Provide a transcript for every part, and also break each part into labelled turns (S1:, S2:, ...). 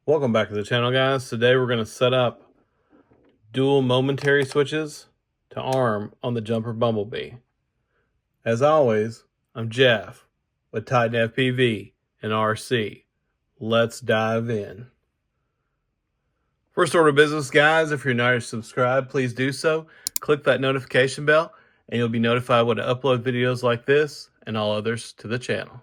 S1: Welcome back to the channel, guys. Today we're going to set up dual momentary switches to ARM on the jumper Bumblebee. As always, I'm Jeff with Titan FPV and RC. Let's dive in. First order of business, guys, if you're not yet subscribed, please do so. Click that notification bell and you'll be notified when I upload videos like this and all others to the channel.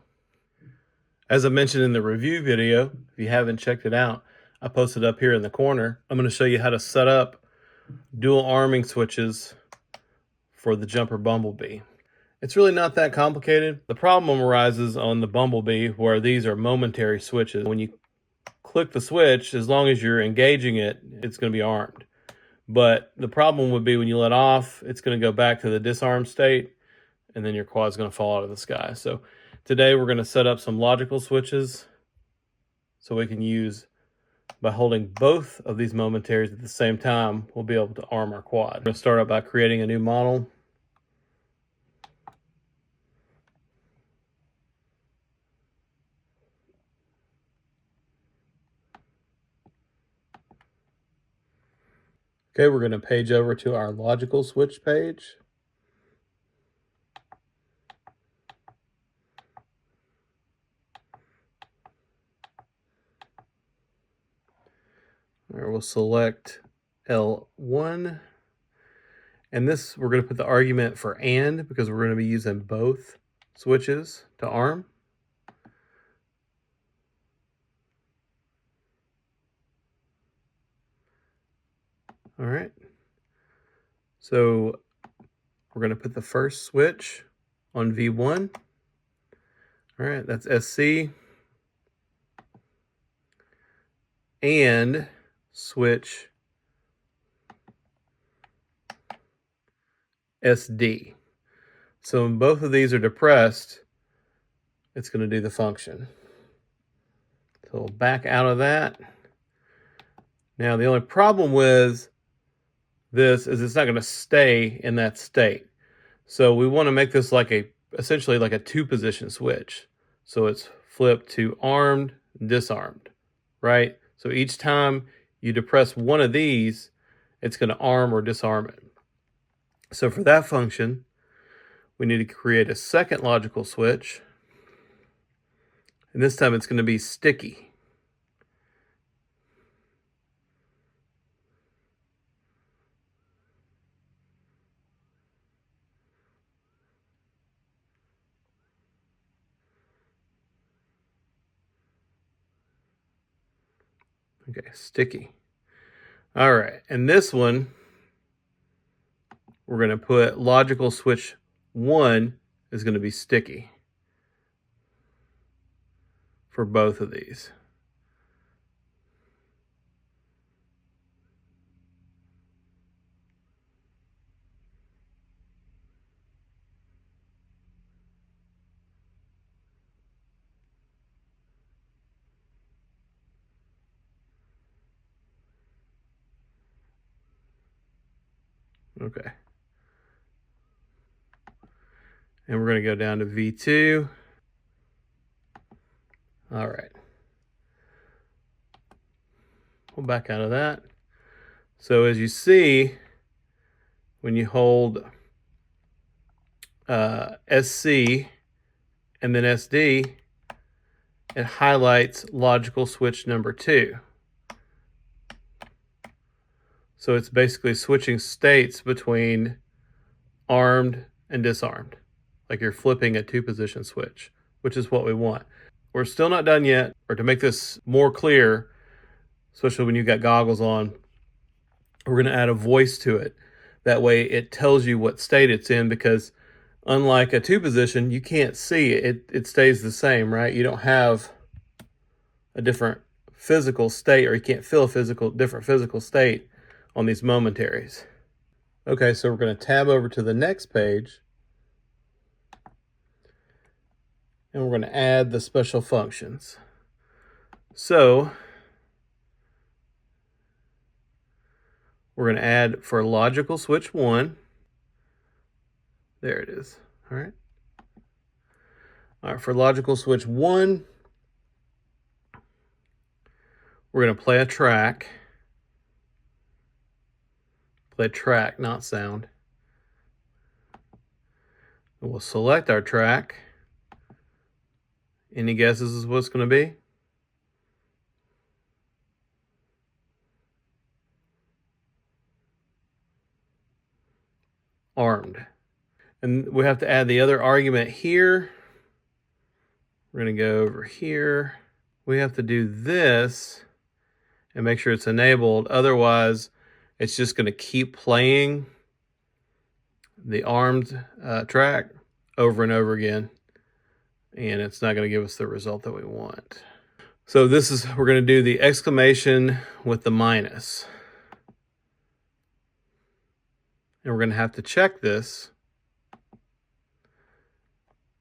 S1: As I mentioned in the review video, if you haven't checked it out, I posted up here in the corner. I'm going to show you how to set up dual arming switches for the jumper Bumblebee. It's really not that complicated. The problem arises on the Bumblebee where these are momentary switches. When you click the switch, as long as you're engaging it, it's going to be armed. But the problem would be when you let off, it's going to go back to the disarmed state, and then your quad's going to fall out of the sky. So today we're going to set up some logical switches so we can use, by holding both of these momentaries at the same time, we'll be able to arm our quad. I'm going to start out by creating a new model. Okay, we're going to page over to our logical switch page. There we'll select L1. And this, we're going to put the argument for AND because we're going to be using both switches to arm. All right. So we're going to put the first switch on V1. All right, that's SC. And switch SD. So when both of these are depressed, it's going to do the function. So we'll back out of that. Now the only problem with this is it's not going to stay in that state. So we want to make this like essentially like a two-position switch. So it's flipped to armed, disarmed, right? So each time you depress one of these, it's going to arm or disarm it. So for that function, we need to create a second logical switch. And this time it's going to be sticky. Okay, sticky. All right, and this one, we're going to put logical switch 1 is going to be sticky for both of these. Okay. And we're going to go down to V2. All right. We'll back out of that. So as you see, when you hold SC and then SD, it highlights logical switch number 2. So it's basically switching states between armed and disarmed, like you're flipping a two-position switch, which is what we want. We're still not done yet, or to make this more clear, especially when you've got goggles on, we're going to add a voice to it. That way it tells you what state it's in, because unlike a two-position, you can't see it. It stays the same, right? You don't have a different physical state, or you can't feel a different physical state on these momentaries. Okay, so we're going to tab over to the next page, and we're going to add the special functions. So we're going to add for logical switch 1. There it is. All right. All right, for logical switch 1, We're going to play a track. Play track, not sound. And we'll select our track. Any guesses what it's going to be? Armed. And we have to add the other argument here. We're going to go over here. We have to do this and make sure it's enabled. Otherwise, it's just going to keep playing the armed track over and over again. And it's not going to give us the result that we want. So this is, we're going to do the exclamation with the minus. And we're going to have to check this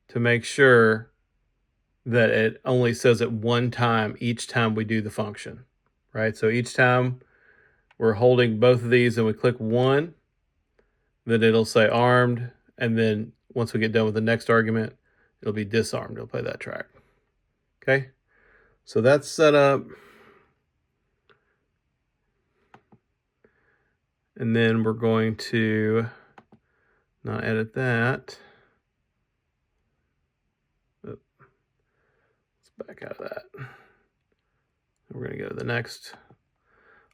S1: to make sure that it only says it one time each time we do the function, right? So each time we're holding both of these and we click one, then it'll say armed. And then once we get done with the next argument, it'll be disarmed. It'll play that track. Okay. So that's set up. And then we're going to not edit that. Let's back out of that. We're going to go to the next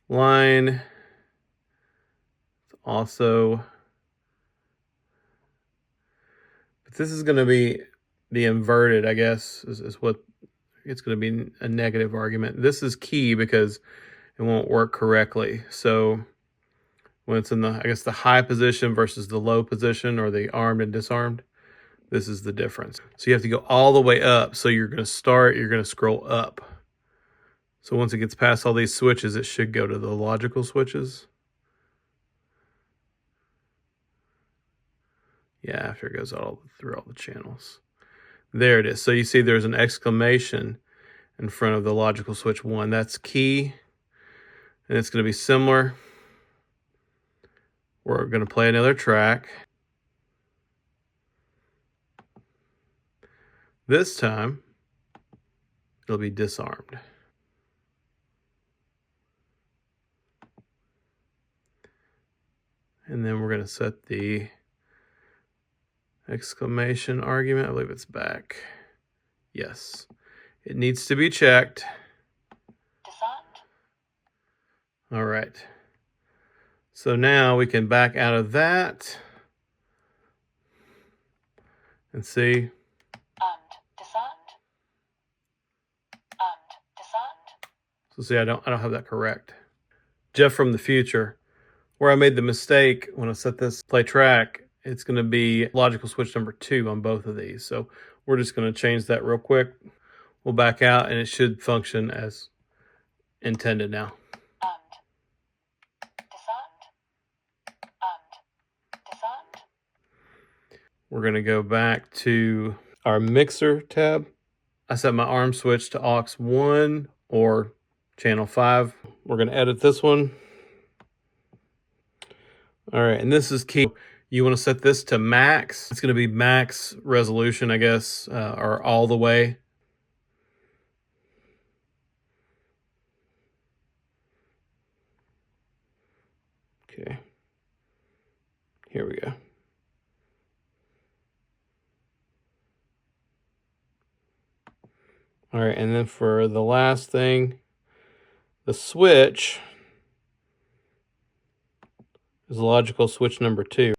S1: line. It's also, but this is going to be the inverted, I guess, is what it's going to be a negative argument. This is key because it won't work correctly. So when it's in the, I guess, the high position versus the low position, or the armed and disarmed, this is the difference. So you have to go all the way up. So you're going to start, you're going to scroll up. So once it gets past all these switches, it should go to the logical switches. Yeah, after it goes all through all the channels. There it is. So you see there's an exclamation in front of the logical switch 1. That's key. And it's going to be similar. We're going to play another track. This time, it'll be disarmed. And then we're going to set the exclamation argument. I believe it's back. Yes. It needs to be checked.
S2: Disarmed.
S1: All right. So now we can back out of that and see.
S2: Armed. Disarmed. Armed. Disarmed.
S1: So see, I don't have that correct. Jeff from the future, where I made the mistake when I set this play track, it's going to be logical switch number 2 on both of these. So we're just going to change that real quick. We'll back out and it should function as intended now.
S2: Armed. Disarmed. Armed. Disarmed.
S1: We're going to go back to our mixer tab. I set my arm switch to aux 1 or channel 5. We're going to edit this one. All right, and this is key. You want to set this to max. It's going to be max resolution, I guess, or all the way. Okay, here we go. All right, and then for the last thing, the switch is logical switch number 2.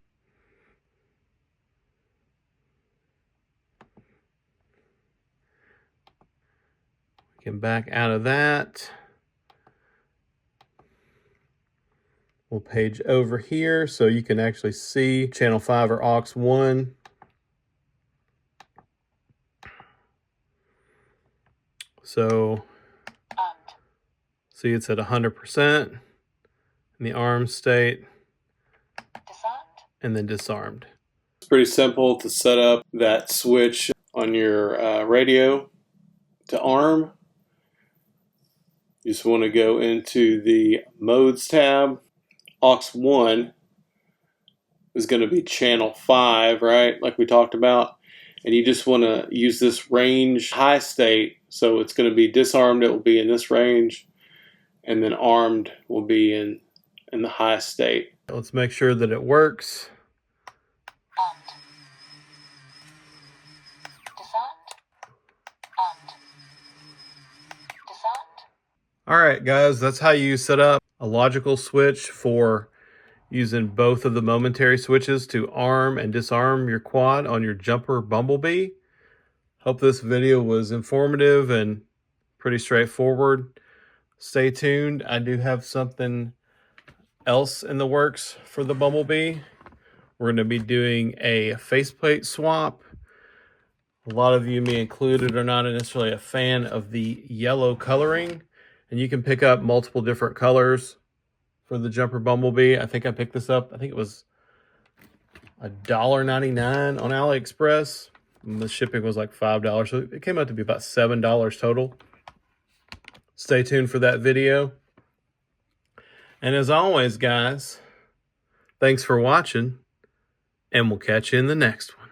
S1: We can back out of that. We'll page over here so you can actually see channel 5 or aux 1. So see, it's at 100% in the armed state.
S2: Disarmed.
S1: And then disarmed. It's pretty simple to set up that switch on your radio to arm. You just want to go into the modes tab. Aux 1 is going to be channel 5, right? Like we talked about. And you just want to use this range high state. So it's going to be disarmed. It will be in this range. and then armed will be in the highest state. Let's make sure that it works.
S2: And. Disarmed. And. Disarmed.
S1: All right, guys, that's how you set up a logical switch for using both of the momentary switches to arm and disarm your quad on your jumper Bumblebee. Hope this video was informative and pretty straightforward. Stay tuned. I do have something else in the works for the Bumblebee. We're going to be doing a faceplate swap. A lot of you, me included, are not necessarily a fan of the yellow coloring, and you can pick up multiple different colors for the jumper Bumblebee. I think I picked this up. I think it was $1.99 on AliExpress. And the shipping was like $5, so it came out to be about $7 total. Stay tuned for that video. And as always, guys, thanks for watching, and we'll catch you in the next one.